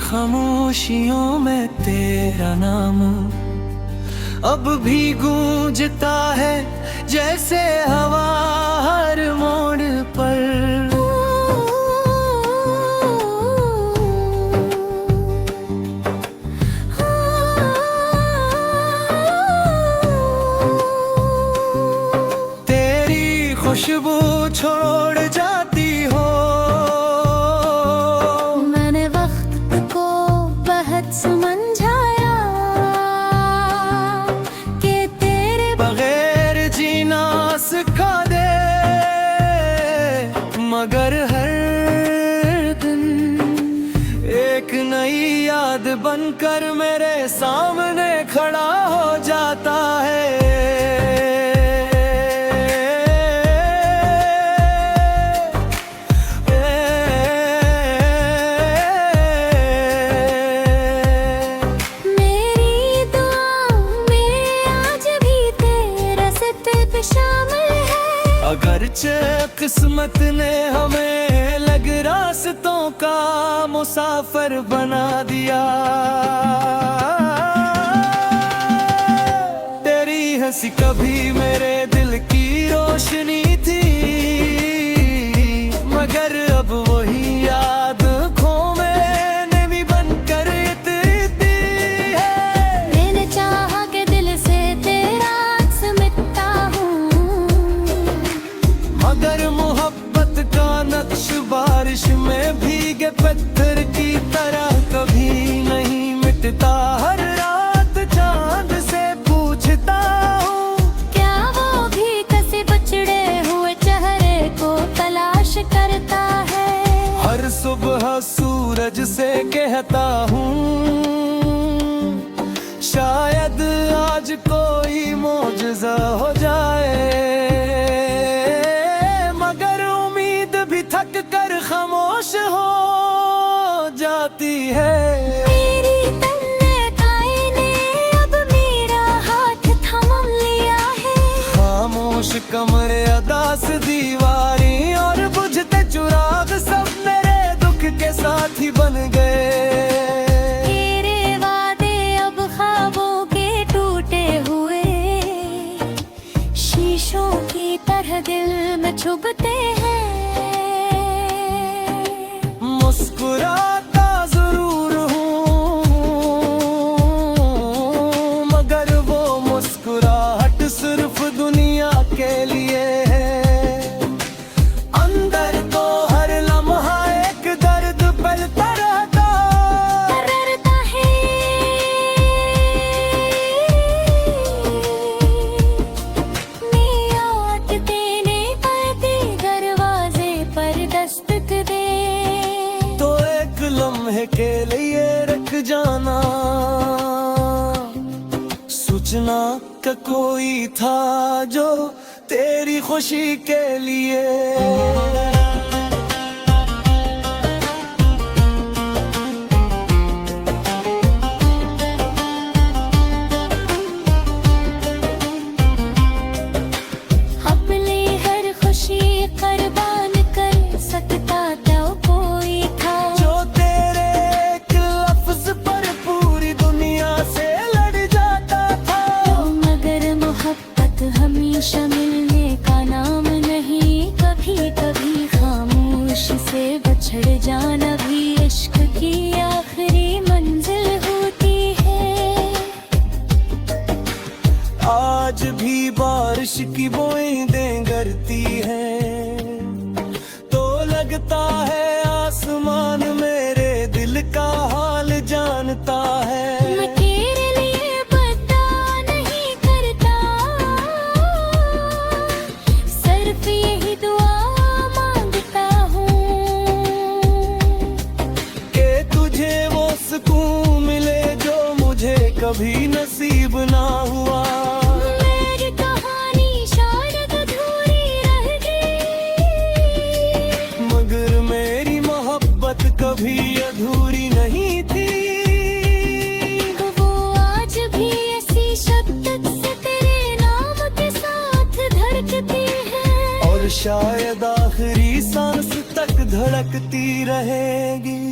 खामोशियों में तेरा नाम अब भी गूंजता है जैसे हवा हर मोड़ पर। तेरी खुशबू छोड़ जाती हो, मैंने वक्त को बहुत समझाया कि तेरे बगैर जीना सिखा दे, मगर हर दिन एक नई याद बनकर मेरे सामने खड़ा हो जाता है। अगरचे किस्मत ने हमें लग रास्तों का मुसाफिर बना दिया, तेरी हंसी कभी मेरे दिल की रोशनी थी, मगर अब वही याद खो मैंने भी बनकर इतनी है। मैंने चाहा कि दिल से तेरा मिटता हूँ, मगर मोहब्बत का नक्श बारिश में भीगे पत्थर की तरह कभी नहीं मिटता। हर रात चांद से पूछता हूँ, क्या वो भी किसी बिछड़े हुए चेहरे को तलाश करता है। हर सुबह सूरज से कहता हूँ, शायद आज कोई मौजज़ा हो जाए, थक कर खामोश हो जाती है। मेरी तन्हाई ने अब मेरा हाथ थाम लिया है, खामोश कमरे अदास दीवारी और बुझते चुराग सब मेरे दुख के साथी बन गए। तेरे वादे अब ख्वाबों के टूटे हुए शीशों की तरह दिल में चुभते हैं। मुस्कुराता जरूर हूँ, मगर वो मुस्कुराहट सिर्फ दुनिया के लिए है। अंदर तो हर लम्हा एक दर्द फैलता रहता है। मैं याद देने आती दरवाजे पर दस्तक दे, लम्हे के लिए रख जाना, सूचना का कोई था जो तेरी खुशी के लिए। अपने हर खुशी कुर्बान कर सकता तो कोई था, जो तेरे एक लफ्ज पर पूरी दुनिया से लड़ जाता था। मगर मोहब्बत हमेशा मिलने का नाम नहीं, कभी कभी खामोश से बछड़ जाना भी इश्क की आखिरी मंजिल होती है। आज भी बारिश की बूंदें गिरती हैं तो लगता है आसमान मेरे दिल का हाल जानता है। मैं तेरे लिए बता नहीं करता, सिर्फ यही दुआ मांगता हूँ कि तुझे वो सुकून मिले जो मुझे कभी नसीब ना हुआ। मेरी कहानी शायद अधूरी रह गई, मगर मेरी मोहब्बत कभी अधूरी नहीं थी। वो आज भी ऐसी शब्दत से तेरे नाम के साथ धड़कती है, और शायद आखिरी सांस तक धड़कती रहेगी।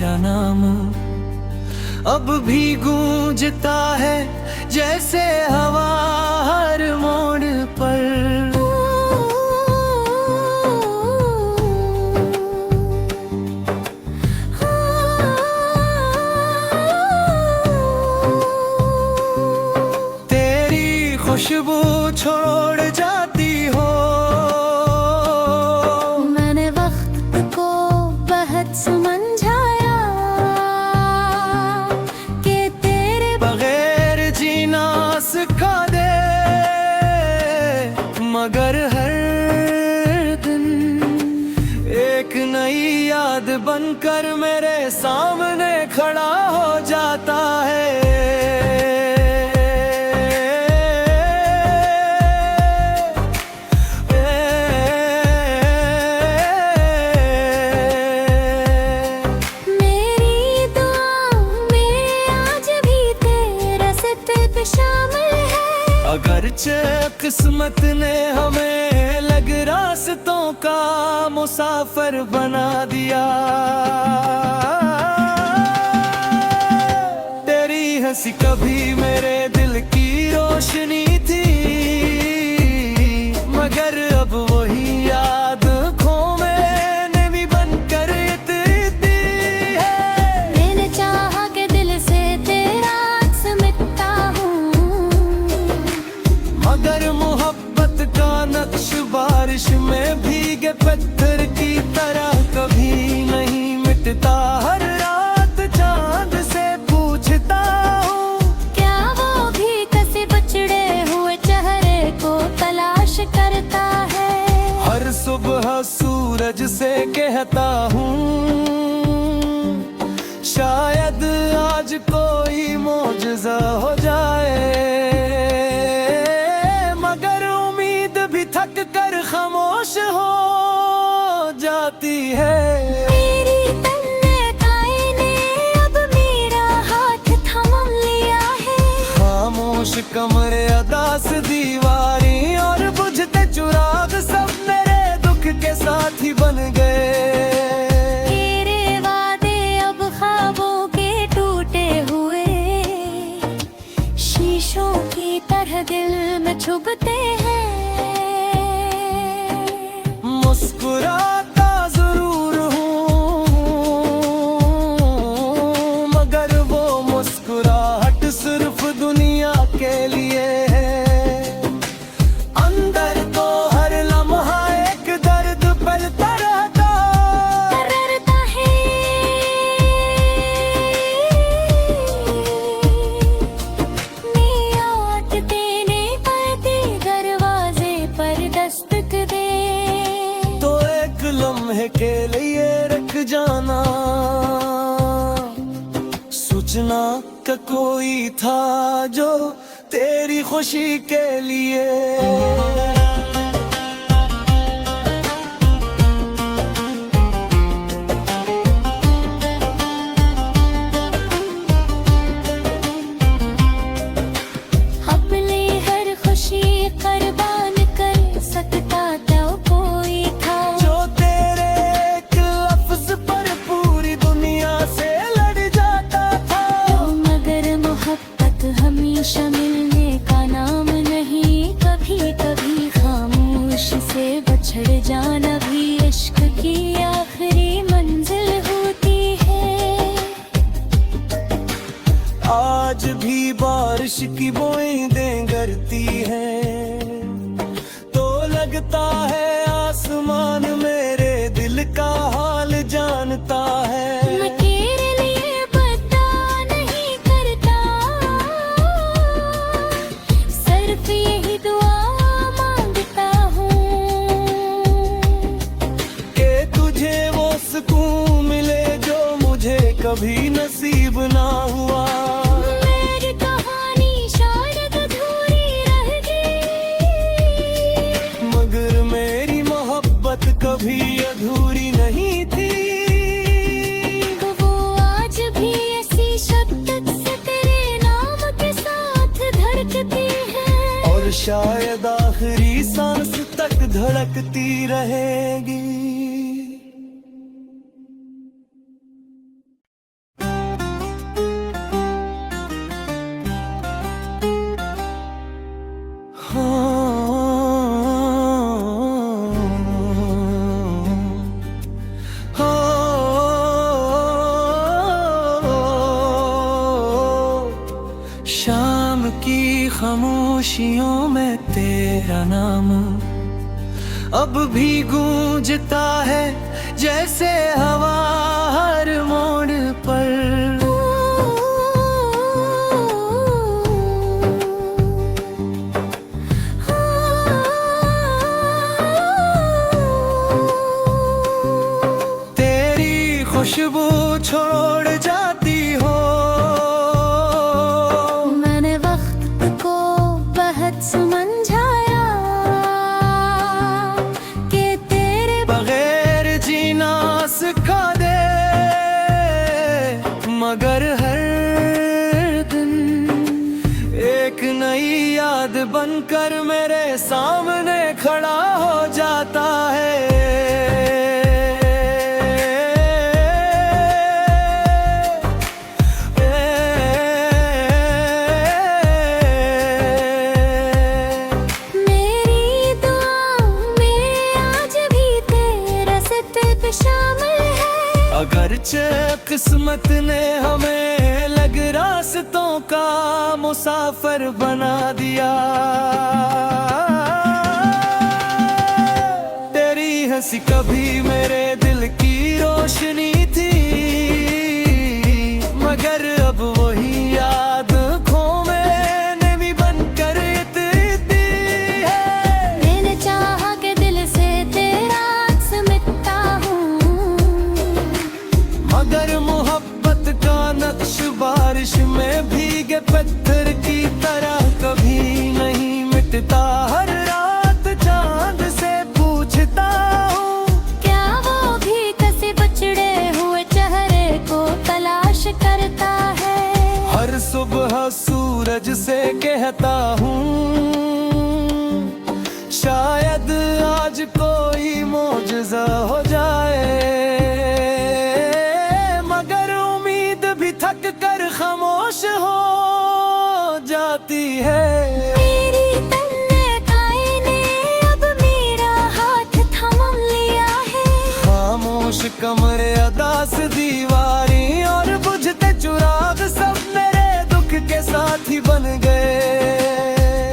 तेरा नाम अब भी गूंजता है जैसे हवा हर मोड़ पर। तेरी खुशबू छोड़ जाती हो, मैंने वक्त को बहुत समझाया कि तेरे बगैर जीना सिखा दे, मगर हर दिन एक नई याद बनकर मेरे सामने खड़ा हो जाता है। अगरचे किस्मत ने हमें लग रास्तों का मुसाफिर बना दिया, तेरी हंसी कभी मेरे दिल की रोशनी थी, मगर अब वही याद खो मैंने भी बनकर इतनी है। मैंने चाहा कि दिल से तेरा अक्स मिटता हूँ, मगर मोहब्बत का नक्श बारिश में भीगे पत्थर की तरह कभी नहीं मिटता। हर रात चांद से पूछता हूँ, क्या वो भी किसी बिछड़े हुए चेहरे को तलाश करता है। हर सुबह सूरज से कहता हूँ, शायद आज कोई मौजज़ा हो जाए, थक कर खामोश हो जाती है। मेरी तन्हाई ने अब मेरा हाथ थाम लिया है, खामोश कमरे अदास दीवारी और बुझते चुराग सब मेरे दुख के साथी बन गए। तेरे वादे अब ख्वाबों के टूटे हुए शीशों की तरह दिल में चुभते हैं। मुस्कुराता जरूर हूँ, मगर वो मुस्कुराहट सिर्फ दुनिया के लिए है। अंदर तो हर लम्हा एक दर्द पलता रहता है। मैं आठ देने पड़ती दरवाजे पर दस्तक दे, लम्हे के लिए रख जाना, सूचना का कोई था जो तेरी खुशी के लिए। अपने हर खुशी कुर्बान कर सकता तो कोई था, जो तेरे एक लफ्ज पर पूरी दुनिया से लड़ जाता था। मगर मोहब्बत हमेशा मिलने का नाम नहीं, कभी कभी खामोश से बछड़ जाना भी इश्क की आखिरी मंजिल होती है। आज भी बारिश की बूंदें गिरती हैं तो लगता है आसमान मेरे दिल का हाल जानता है। मैं तेरे लिए बता नहीं करता, सिर्फ यही दुआ मांगता हूँ कि तुझे वो सुकून मिले जो मुझे कभी नसीब ना हुआ। मेरी कहानी शायद अधूरी रह गई, मगर मेरी मोहब्बत कभी अधूरी नहीं थी। वो आज भी ऐसी शिद्दत से तेरे नाम के साथ धड़कती है, और शायद आखिरी सांस तक धड़कती रहेगी। की खामोशियों में तेरा नाम अब भी गूंजता है जैसे हवा हर मोड़ पर। तेरी खुशबू छोड़ जाती हो, मैंने वक्त को बहुत समझाया कि तेरे बगैर जीना सिखा दे, मगर हर दिन एक नई याद बनकर मेरे सामने खड़ा हो जाता है। अगरचे किस्मत ने हमें लग रास्तों का मुसाफिर बना दिया, तेरी हंसी कभी मेरे दिल की रोशनी थी, मगर अब वही याद खो मैंने भी बनकर इतनी है। मैंने चाहा कि दिल से तेरा अक्स मिटता हूँ, मगर मोहब्बत का नक्श बारिश में भीगे पत्थर की तरह कभी नहीं मिटता। हर रात चांद से पूछता हूँ, क्या वो भी किसी बिछड़े हुए चेहरे को तलाश करता है। हर सुबह सूरज से कहता हूँ, शायद आज कोई मौजज़ा हो जाए, थक कर खामोश हो जाती है। मेरी तन्हाई ने अब मेरा हाथ थाम लिया है, खामोश कमरे अदास दीवारी और बुझते चिराग सब मेरे दुख के साथी बन गए।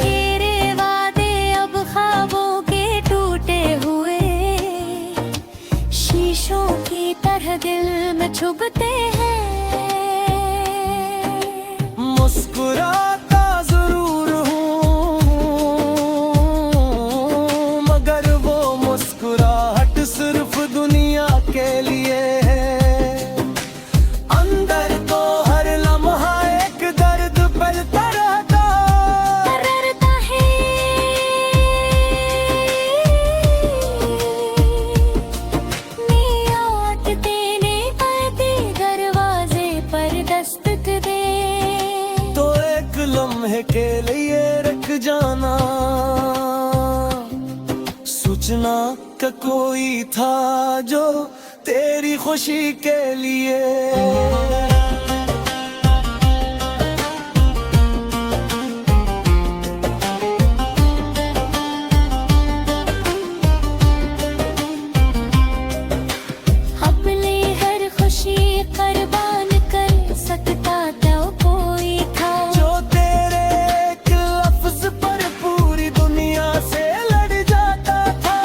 तेरे वादे अब ख्वाबों के टूटे हुए शीशों की तरह दिल में चुभते हैं। मुस्कुराता जरूर हूँ, मगर वो मुस्कुराहट सिर्फ दुनिया के लिए है। अंदर तो हर लम्हा एक दर्द पलता रहता है। मैं आग देने आती दरवाजे पर दस्तक दे, लम्हे के लिए रख जाना, सूचना का कोई था जो तेरी खुशी के लिए। अपनी हर खुशी कुर्बान कर सकता तो कोई था, जो तेरे एक लफ्ज पर पूरी दुनिया से लड़ जाता था।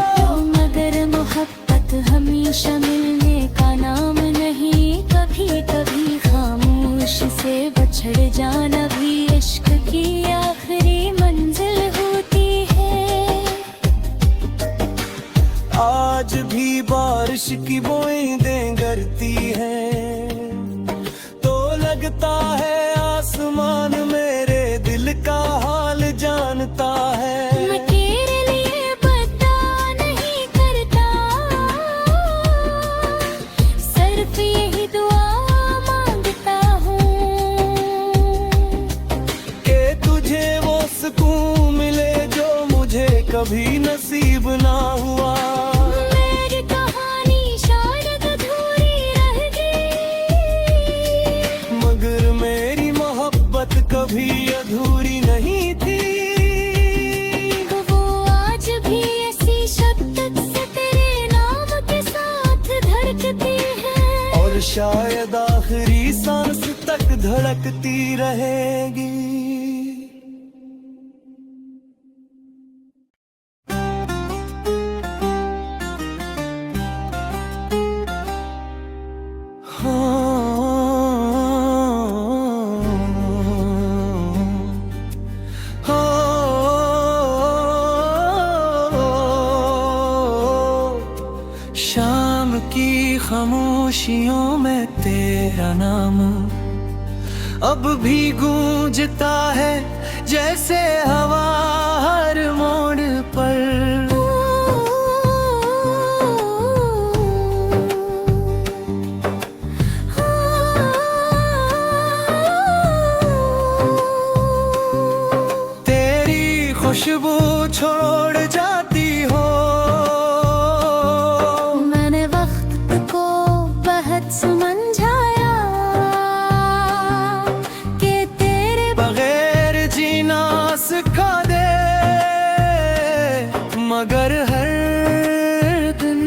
मगर मोहब्बत हमेशा मिलने का नाम नहीं, कभी कभी खामोश से बछड़ जाना भी इश्क की आखिरी मंजिल होती है। आज भी बारिश की बूंदें गिरती हैं तो लगता है आसमान मेरे दिल का हाल जानता है। मैं तेरे लिए बता नहीं करता, सिर्फ यही दुआ मांगता हूँ कि तुझे वो सुकून मिले जो मुझे कभी नसीब ना हुआ। मेरी कहानी शायद अधूरी रह गई, मगर मेरी मोहब्बत कभी अधूरी नहीं थी। वो आज भी ऐसी शिद्दत से तेरे नाम के साथ धड़कती है, और शायद आखिरी सांस तक धड़कती रहेगी। तेरा नाम अब भी गूंजता है जैसे हवा हर मोड़ पर। तेरी खुशबू छोड़ जाती हो, मैंने वक्त को बहुत समझाया कि तेरे बगैर जीना सिखा दे, मगर हर दिन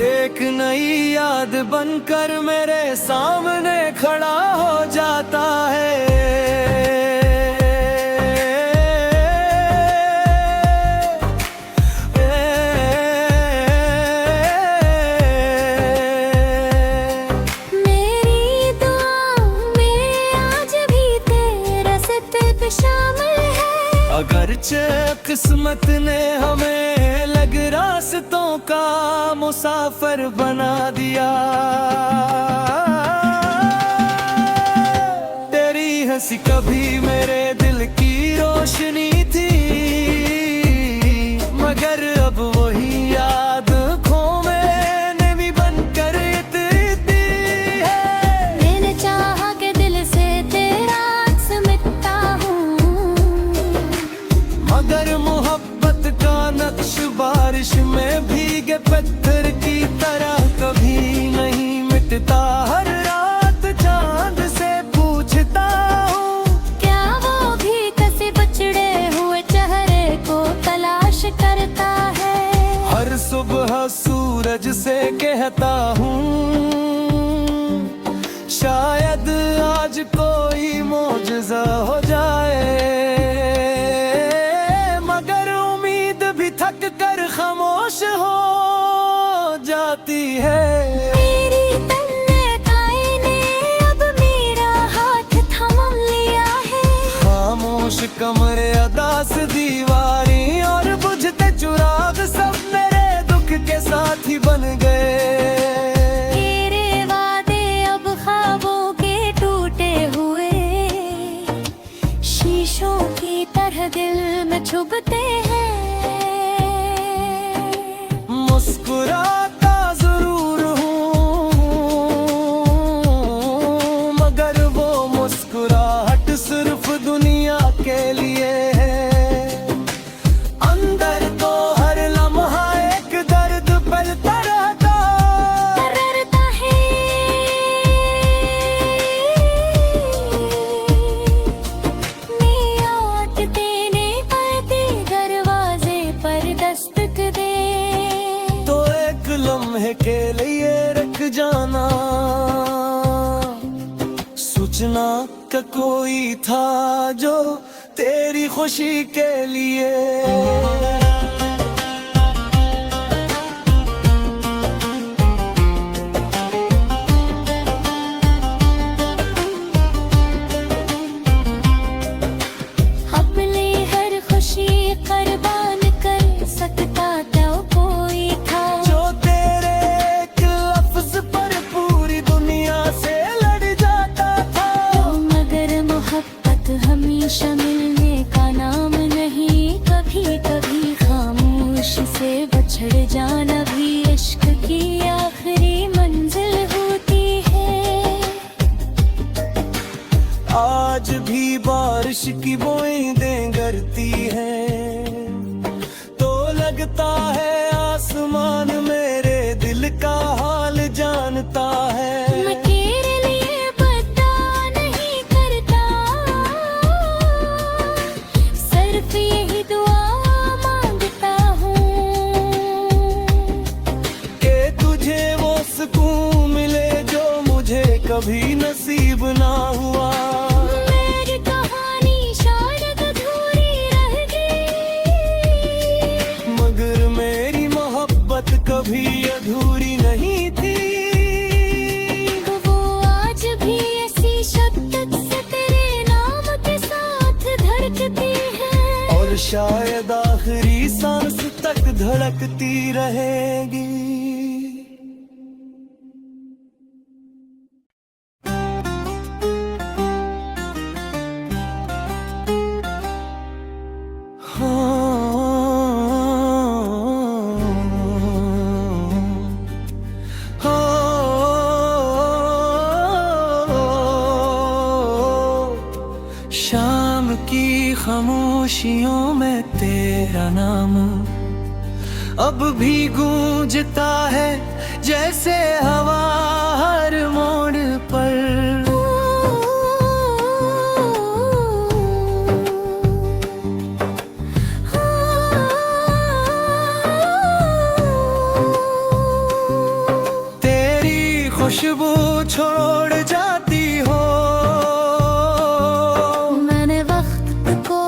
एक नई याद बनकर मेरे सामने खड़ा हो जाता है। अगरचे किस्मत ने हमें लग रास्तों का मुसाफिर बना दिया, तेरी हंसी कभी मेरे दिल की रोशनी थी, मगर अब वही याद खो मैंने भी बनकर इतनी है। मैंने चाहा कि दिल से तेरा मिटता हूँ, मगर मोहब्बत का नक्श बारिश में भीगे पत्थर की तरह कभी नहीं मिटता। हर रात चांद से पूछता हूँ, क्या वो भी किसी बिछड़े हुए चेहरे को तलाश करता है। हर सुबह सूरज से कहता हूँ, शायद आज कोई मौजज़ा हो जाए, थक कर खामोश हो जाती है। मेरी तन्हाई ने अब मेरा हाथ थाम लिया है, खामोश कमरे अदास दीवारी और बुझते चुराग सब मेरे दुख के साथी बन गए। तेरे वादे अब ख्वाबों के टूटे हुए शीशों की तरह दिल में चुभते हैं। मुस्कुराता जरूर हूँ, मगर वो मुस्कुराहट सिर्फ दुनिया के लिए है। अंदर तो हर लम्हा एक दर्द पलता रहता है। मैं आठ देने पड़ते दरवाजे पर दस्तक दे, लम्हे के लिए रख जाना, सूचना का कोई था जो तेरी खुशी के लिए। हमेशा मिलने का नाम नहीं, कभी कभी खामोश से बछड़ जाना भी इश्क की आखिरी मंजिल होती है। आज भी बारिश की बूंदें गिरती हैं तो लगता है आसमान मेरे दिल का हाल जानता है। कभी नसीब ना हुआ, मेरी कहानी शायद अधूरी रह गई, मगर मेरी मोहब्बत कभी अधूरी नहीं थी। वो आज भी ऐसी शिद्दत से तेरे नाम के साथ धड़कती है, और शायद आखिरी सांस तक धड़कती रहेगी। की खामोशियों में तेरा नाम अब भी गूंजता है जैसे हवा हर मोड़ पर। तेरी खुशबू छोड़ जाती हो, मैंने वक्त को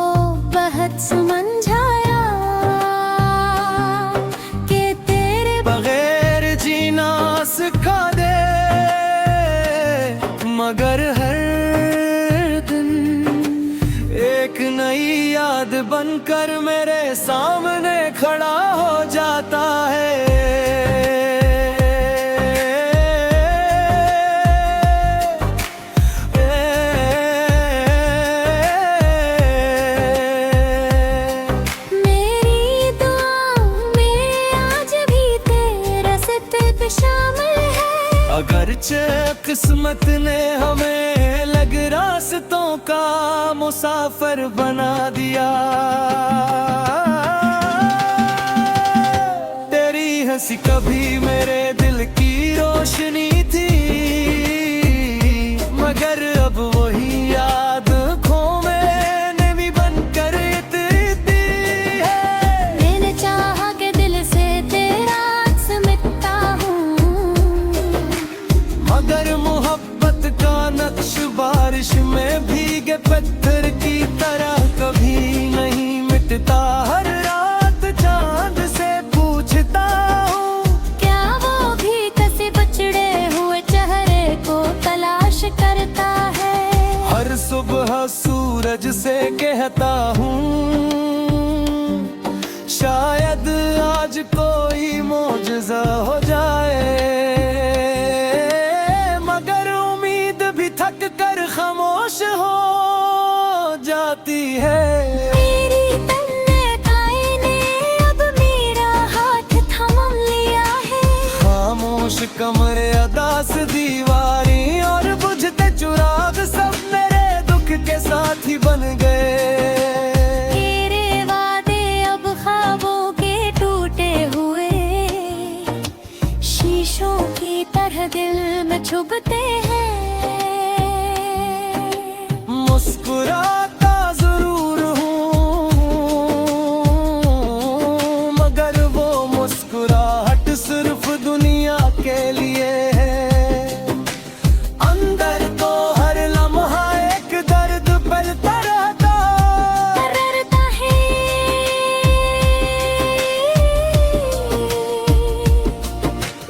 बहुत समझाया कि तेरे बगैर जीना सिखा दे, मगर हर दिन एक नई याद बनकर मेरे सामने खड़ा हो जाता है। अगरचे किस्मत ने हमें लग रास्तों का मुसाफिर बना दिया, तेरी हंसी कभी मेरे दिल की रोशनी थी, मगर अब वही याद खो मैंने भी बनकर इतनी है। मैंने चाहा कि दिल से तेरा अक्स मिटता मगर मोहब्बत का नक्श बारिश में भीगे पत्थर की तरह कभी नहीं मिटता। हर रात चांद से पूछता हूँ, क्या वो भी किसी बिछड़े हुए चेहरे को तलाश करता है। हर सुबह सूरज से कहता हूँ, शायद आज कोई मौजज़ा हो जाए, थक कर खामोश हो जाती है। मेरी तन्हाई ने अब मेरा हाथ थाम लिया है, खामोश कमरे अदास दीवारी और बुझते चुराग सब मेरे दुख के साथी बन गए। तेरे वादे अब ख्वाबों के टूटे हुए शीशों की तरह दिल में चुभते हैं। मुस्कुराता जरूर हूँ, मगर वो मुस्कुराहट सिर्फ दुनिया के लिए है। अंदर तो हर लम्हा एक दर्द पलता रहता है।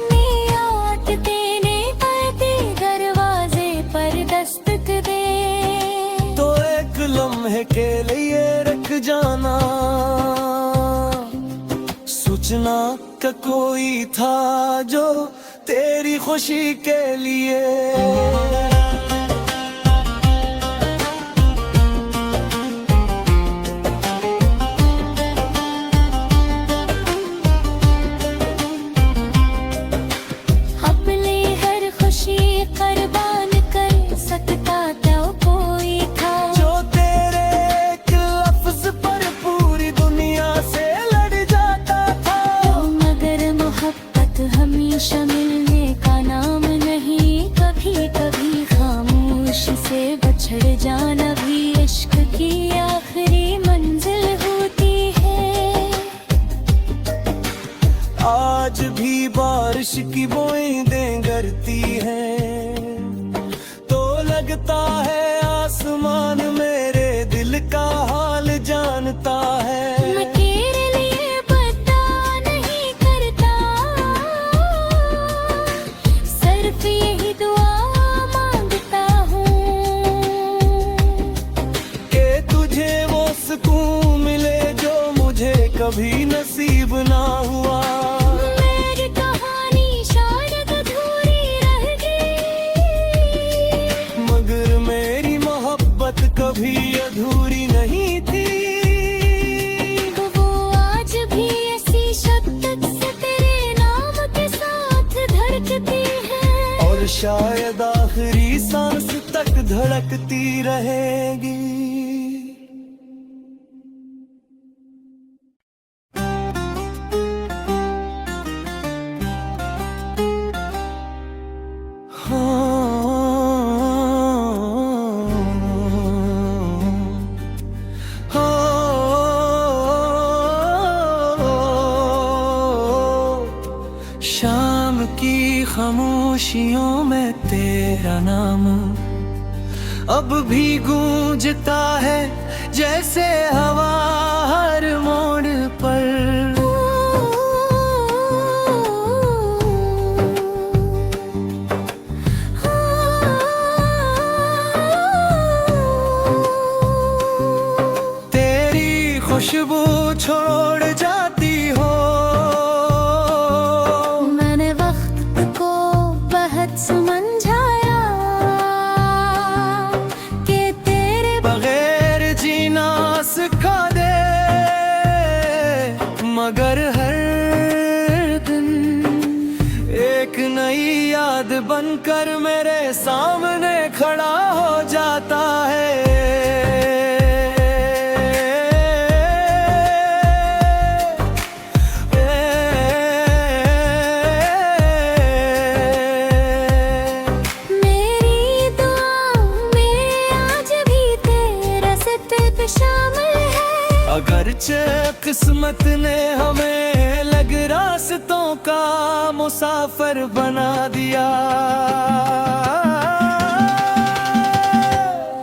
मैं आट देने पड़ती दरवाजे पर दस्तक दे, लम्हे के लिए रख जाना, सूचना का कोई था जो तेरी खुशी के लिए। अपने हर खुशी कुर्बान कर सकता तो कोई था, जो तेरे एक लफ्ज पर पूरी दुनिया से लड़ जाता था। मगर मोहब्बत हमेशा मिलने का नाम नहीं, कभी कभी खामोश से बछड़ जाना भी इश्क की आखिरी मंजिल होती है। आज भी बारिश की बूंदें गिरती हैं तो लगता है आसमान मेरे दिल का हाल जानता है। मैं तेरे लिए बता नहीं करता, सिर्फ यही दुआ मांगता हूँ कि तुझे वो सुकून मिले जो मुझे कभी नसीब ना हुआ। मेरी कहानी शायद अधूरी रह गई, मगर मेरी मोहब्बत कभी अधूरी नहीं थी। तो वो आज भी ऐसी शिद्दत से तेरे नाम के साथ धड़कती है, और शायद आखिरी सांस तक धड़कती रहेगी। खुशियों में तेरा नाम अब भी गूंजता है जैसे हवा हर मोड़ पर। तेरी खुशबू छोड़ जाती हो, मैंने वक्त को बहुत समझाया कि तेरे बगैर जीना सिखा दे, मगर हर दिन एक नई याद बनकर मेरे सामने खड़ा हो जाता है। अगरचे किस्मत ने हमें लग रास्तों का मुसाफिर बना दिया,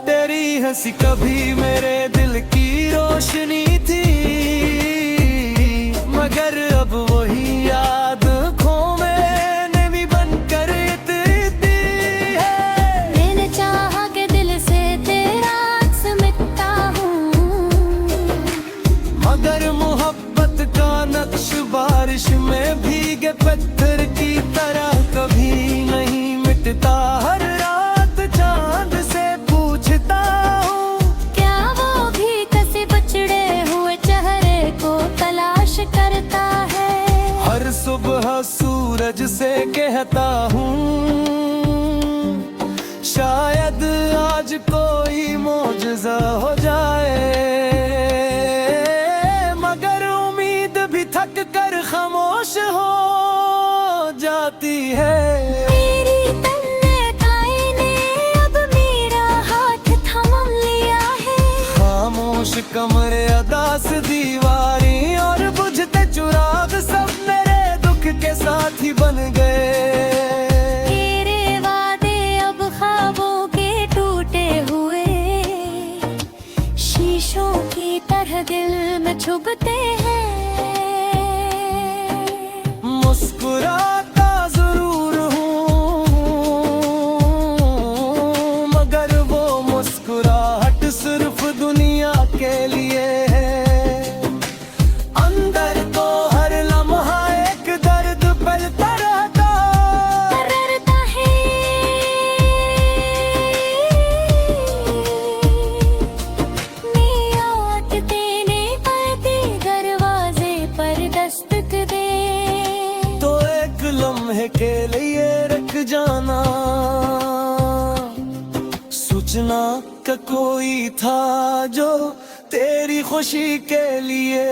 तेरी हंसी कभी मेरे दिल की रोशनी थी, मगर अब वही याद खो मैंने भी बनकर दी है। मैंने चाहा कि दिल से तेरा अक्स मिटता हूँ, मगर मोहब्बत का नक्श बारिश में भीगे पत्थर की तरह कभी नहीं मिटता। हर रात चांद से पूछता हूँ, क्या वो भी किसी बिछड़े हुए चेहरे को तलाश करता है। हर सुबह सूरज से कहता हूँ, शायद आज कोई मौजज़ा हो जाए, थक कर खामोश हो जाती है। मेरी तन्हाई ने अब मेरा हाथ थाम लिया है, खामोश कमरे अदास दीवारी और बुझते चुराग सब मेरे दुख के साथी बन गए। तेरे वादे अब ख्वाबों के टूटे हुए शीशों की तरह दिल में चुभते हैं। मुस्कुराता जरूर हूँ, मगर वो मुस्कुराहट सिर्फ दुनिया के लिए है। अंदर तो हर लम्हा एक दर्द पलता रहता है। नियत देने पड़ती दरवाजे पर दस्तक दे, लम्हे के लिए रख जाना, सूचना का कोई था जो तेरी खुशी के लिए।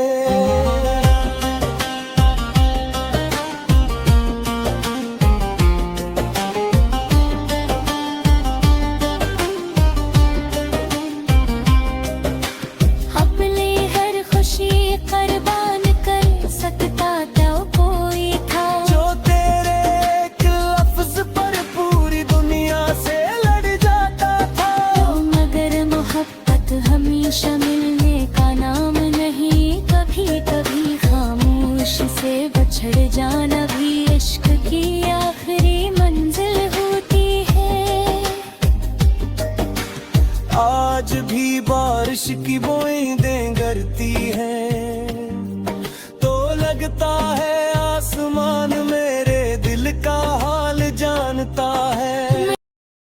अपनी हर खुशी कुर्बान कर सकता था कोई था, जो तेरे एक लफ्ज पर पूरी दुनिया से लड़ जाता था। मगर मोहब्बत हमेशा मिलने का नाम नहीं, कभी कभी खामोश से बछड़ जाना भी इश्क की आखिरी मंजिल होती है। आज भी बारिश की बूंदें गिरती हैं,